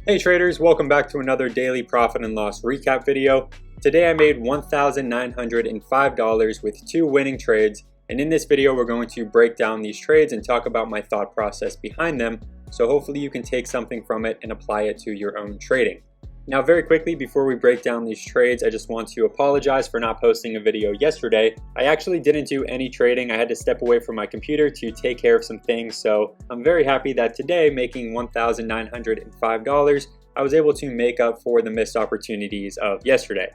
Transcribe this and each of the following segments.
Hey traders, welcome back to another daily profit and loss recap video. Today I made $1,905 with 2 winning trades, and in this video we're going to break down these trades and talk about my thought process behind them, so hopefully you can take something from it and apply it to your own trading. Now very quickly, before we break down these trades, I just want to apologize for not posting a video yesterday. I actually didn't do any trading. I had to step away from my computer to take care of some things, so I'm very happy that today, making $1,905, I was able to make up for the missed opportunities of yesterday.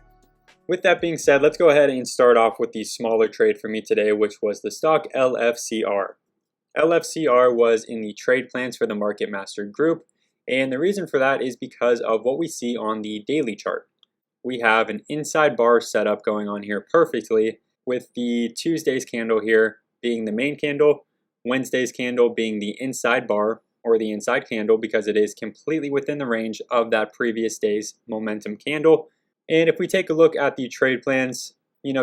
With that being said, let's go ahead and start off with the smaller trade for me today, which was the stock LFCR. LFCR was in the trade plans for the Market Master Group. And the reason for that is because of what we see on the daily chart. We have an inside bar setup going on here perfectly, with the Tuesday's candle here being the main candle, Wednesday's candle being the inside bar or the inside candle because it is completely within the range of that previous day's momentum candle. And if we take a look at the trade plans,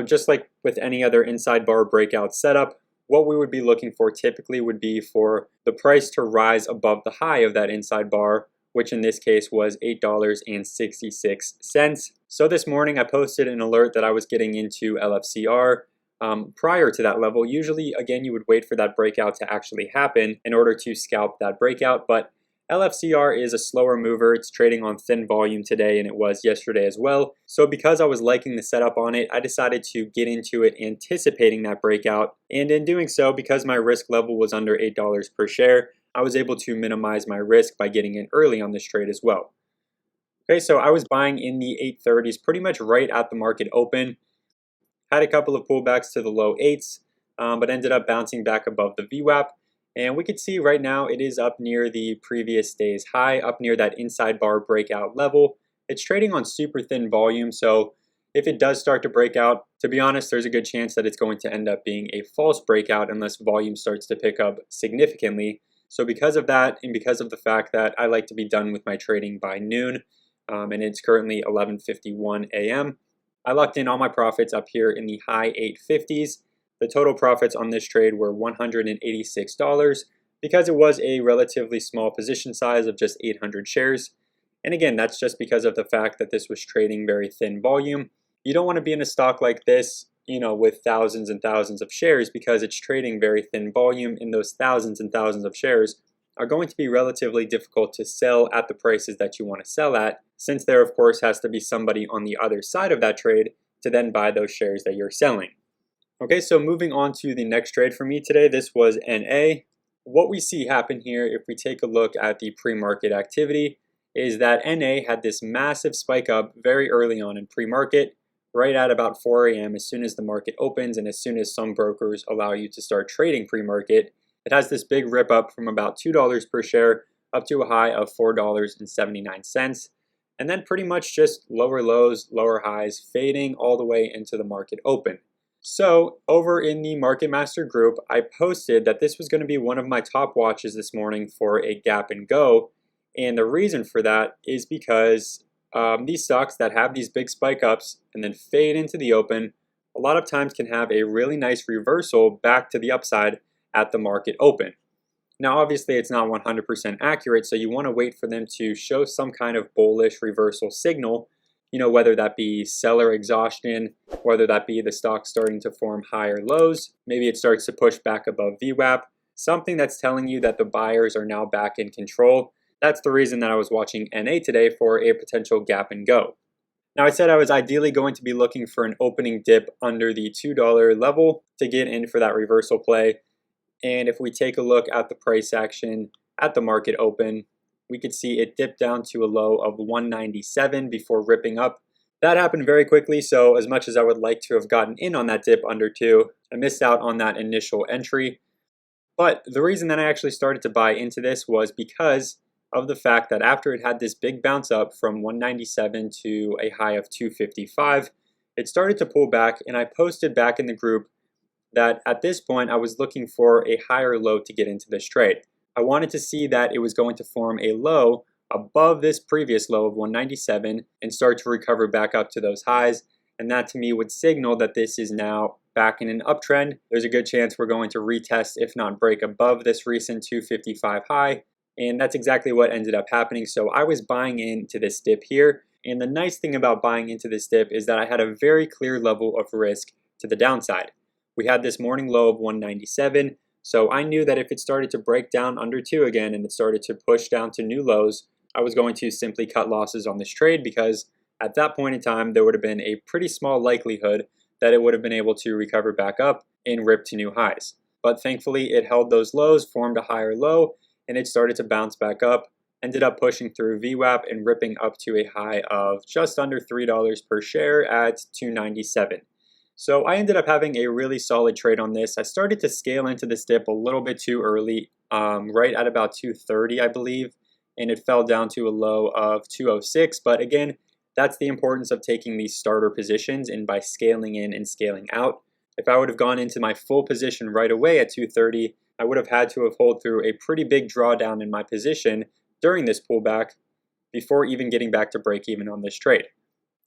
just like with any other inside bar breakout setup, what we would be looking for typically would be for the price to rise above the high of that inside bar, which in this case was $8.66. So this morning I posted an alert that I was getting into LFCR prior to that level. Usually, again, you would wait for that breakout to actually happen in order to scalp that breakout, but LFCR is a slower mover. It's trading on thin volume today, and it was yesterday as well. So because I was liking the setup on it, I decided to get into it anticipating that breakout. And in doing so, because my risk level was under $8 per share, I was able to minimize my risk by getting in early on this trade as well. Okay, so I was buying in the 830s pretty much right at the market open. Had a couple of pullbacks to the low 8s, but ended up bouncing back above the VWAP. And we can see right now it is up near the previous day's high, up near that inside bar breakout level. It's trading on super thin volume, so if it does start to break out, to be honest, there's a good chance that it's going to end up being a false breakout unless volume starts to pick up significantly. So because of that, and because of the fact that I like to be done with my trading by noon, and it's currently 11:51 a.m., I locked in all my profits up here in the high 850s. The total profits on this trade were $186 because it was a relatively small position size of just 800 shares. And again, that's just because of the fact that this was trading very thin volume. You don't want to be in a stock like this, with thousands and thousands of shares because it's trading very thin volume, and those thousands and thousands of shares are going to be relatively difficult to sell at the prices that you want to sell at, since there of course has to be somebody on the other side of that trade to then buy those shares that you're selling. Okay, so moving on to the next trade for me today, this was NA. What we see happen here, if we take a look at the pre-market activity, is that NA had this massive spike up very early on in pre-market, right at about 4 a.m. as soon as the market opens and as soon as some brokers allow you to start trading pre-market. It has this big rip up from about $2 per share up to a high of $4.79, and then pretty much just lower lows, lower highs, fading all the way into the market open. So over in the Market Master group, I posted that this was going to be one of my top watches this morning for a gap and go. And the reason for that is because these stocks that have these big spike ups and then fade into the open, a lot of times can have a really nice reversal back to the upside at the market open. Now, obviously, it's not 100% accurate, so you want to wait for them to show some kind of bullish reversal signal, whether that be seller exhaustion, whether that be the stock starting to form higher lows, maybe it starts to push back above VWAP, something that's telling you that the buyers are now back in control. That's the reason that I was watching NA today for a potential gap and go. Now, I said I was ideally going to be looking for an opening dip under the $2 level to get in for that reversal play. And if we take a look at the price action at the market open, we could see it dipped down to a low of 197 before ripping up. That happened very quickly, so as much as I would like to have gotten in on that dip under 2, I missed out on that initial entry. But the reason that I actually started to buy into this was because of the fact that after it had this big bounce up from 197 to a high of 255, it started to pull back, and I posted back in the group that at this point I was looking for a higher low to get into this trade. I wanted to see that it was going to form a low above this previous low of 197 and start to recover back up to those highs, and that to me would signal that this is now back in an uptrend. There's a good chance we're going to retest, if not break above this recent 255 high, And that's exactly what ended up happening. So I was buying into this dip here. And the nice thing about buying into this dip is that I had a very clear level of risk to the downside. We had this morning low of 197. So I knew that if it started to break down under 2 again and it started to push down to new lows, I was going to simply cut losses on this trade, because at that point in time, there would have been a pretty small likelihood that it would have been able to recover back up and rip to new highs. But thankfully, it held those lows, formed a higher low, and it started to bounce back up, ended up pushing through VWAP and ripping up to a high of just under $3 per share at $2.97. So I ended up having a really solid trade on this. I started to scale into this dip a little bit too early, right at about 230, I believe, and it fell down to a low of 206. But again, that's the importance of taking these starter positions and by scaling in and scaling out. If I would have gone into my full position right away at 230, I would have had to have held through a pretty big drawdown in my position during this pullback before even getting back to break even on this trade.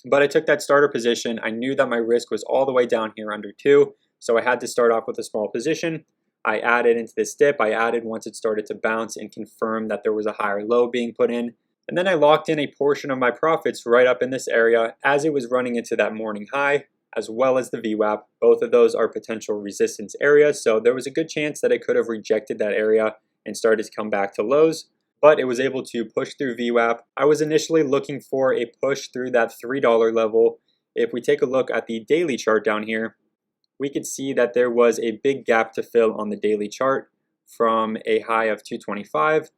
But I took that starter position. I knew that my risk was all the way down here under 2, so I had to start off with a small position. I added into this dip. I added once it started to bounce and confirm that there was a higher low being put in. And then I locked in a portion of my profits right up in this area as it was running into that morning high, as well as the VWAP. Both of those are potential resistance areas, so there was a good chance that it could have rejected that area and started to come back to lows, but it was able to push through VWAP. I was initially looking for a push through that $3 level. If we take a look at the daily chart down here, we could see that there was a big gap to fill on the daily chart from a high of 225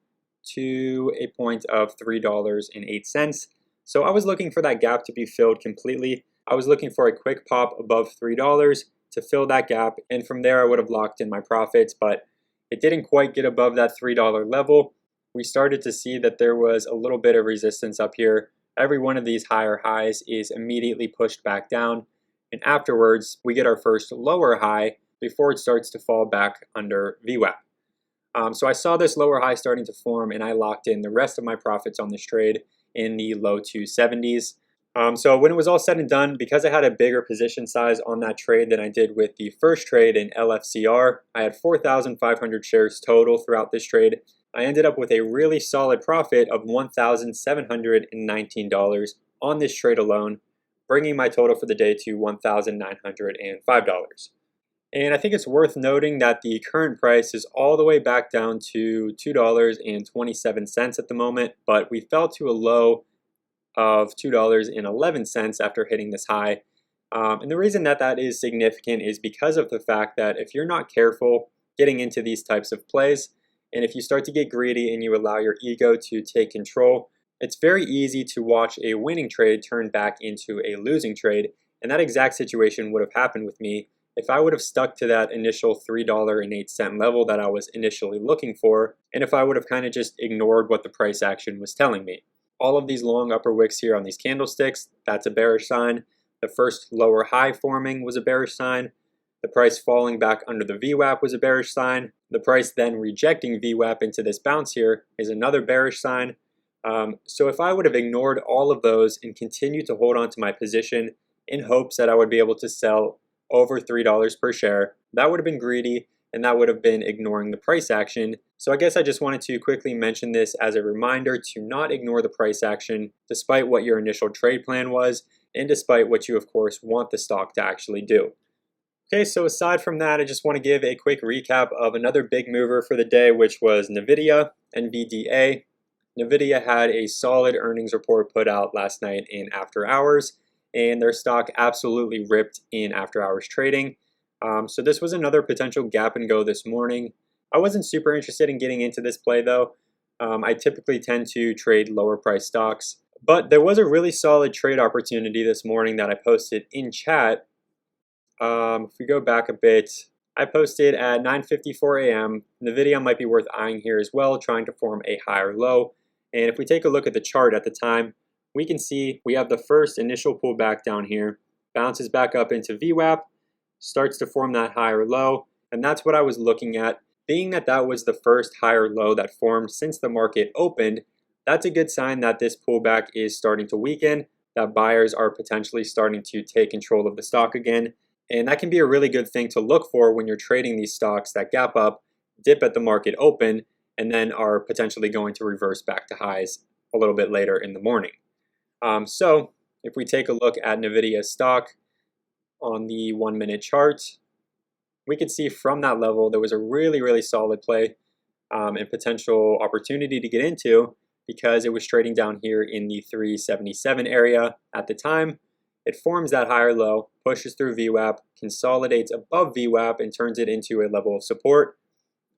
to a point of $3.08. So I was looking for that gap to be filled completely. I was looking for a quick pop above $3 to fill that gap, and from there I would have locked in my profits, but it didn't quite get above that $3 level. We started to see that there was a little bit of resistance up here. Every one of these higher highs is immediately pushed back down, and afterwards we get our first lower high before it starts to fall back under VWAP. So I saw this lower high starting to form, and I locked in the rest of my profits on this trade in the low 270s. So when it was all said and done, because I had a bigger position size on that trade than I did with the first trade in LFCR, I had 4,500 shares total throughout this trade. I ended up with a really solid profit of $1,719 on this trade alone, bringing my total for the day to $1,905. And I think it's worth noting that the current price is all the way back down to $2.27 at the moment, but we fell to a low of $2.11 after hitting this high. And the reason that that is significant is because of the fact that if you're not careful getting into these types of plays, and if you start to get greedy and you allow your ego to take control, it's very easy to watch a winning trade turn back into a losing trade. And that exact situation would have happened with me if I would have stuck to that initial $3.08 level that I was initially looking for, and if I would have kind of just ignored what the price action was telling me. All of these long upper wicks here on these candlesticks, that's a bearish sign. The first lower high forming was a bearish sign. The price falling back under the VWAP was a bearish sign. The price then rejecting VWAP into this bounce here is another bearish sign. So if I would have ignored all of those and continued to hold on to my position in hopes that I would be able to sell over $3 per share, that would have been greedy, and that would have been ignoring the price action. So I guess I just wanted to quickly mention this as a reminder to not ignore the price action despite what your initial trade plan was, and despite what you of course want the stock to actually do. Okay, so aside from that, I just want to give a quick recap of another big mover for the day, which was Nvidia, NVDA. Nvidia had a solid earnings report put out last night in after hours, and their stock absolutely ripped in after hours trading. So this was another potential gap and go this morning. I wasn't super interested in getting into this play though. I typically tend to trade lower price stocks, but there was a really solid trade opportunity this morning that I posted in chat. If we go back a bit, I posted at 9:54 a.m. Nvidia might be worth eyeing here as well, trying to form a higher low. And if we take a look at the chart at the time, we can see we have the first initial pullback down here, bounces back up into VWAP, starts to form that higher low, and that's what I was looking at. Being that that was the first higher low that formed since the market opened, that's a good sign that this pullback is starting to weaken, that buyers are potentially starting to take control of the stock again. And that can be a really good thing to look for when you're trading these stocks that gap up, dip at the market open, and then are potentially going to reverse back to highs a little bit later in the morning. So if we take a look at Nvidia stock on the 1-minute chart, we could see from that level there was a really solid play and potential opportunity to get into, because it was trading down here in the 377 area at the time. It forms that higher low, pushes through VWAP, consolidates above VWAP and turns it into a level of support,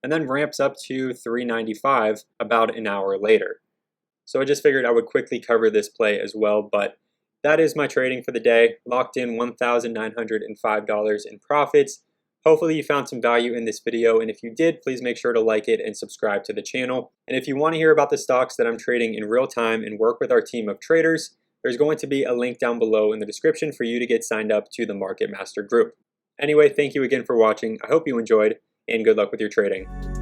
and then ramps up to 395 about an hour later. So I just figured I would quickly cover this play as well, but that is my trading for the day. Locked in $1,905 in profits. Hopefully you found some value in this video, and if you did, please make sure to like it and subscribe to the channel. And if you want to hear about the stocks that I'm trading in real time and work with our team of traders, there's going to be a link down below in the description for you to get signed up to the Market Master group. Anyway, thank you again for watching. I hope you enjoyed, and good luck with your trading.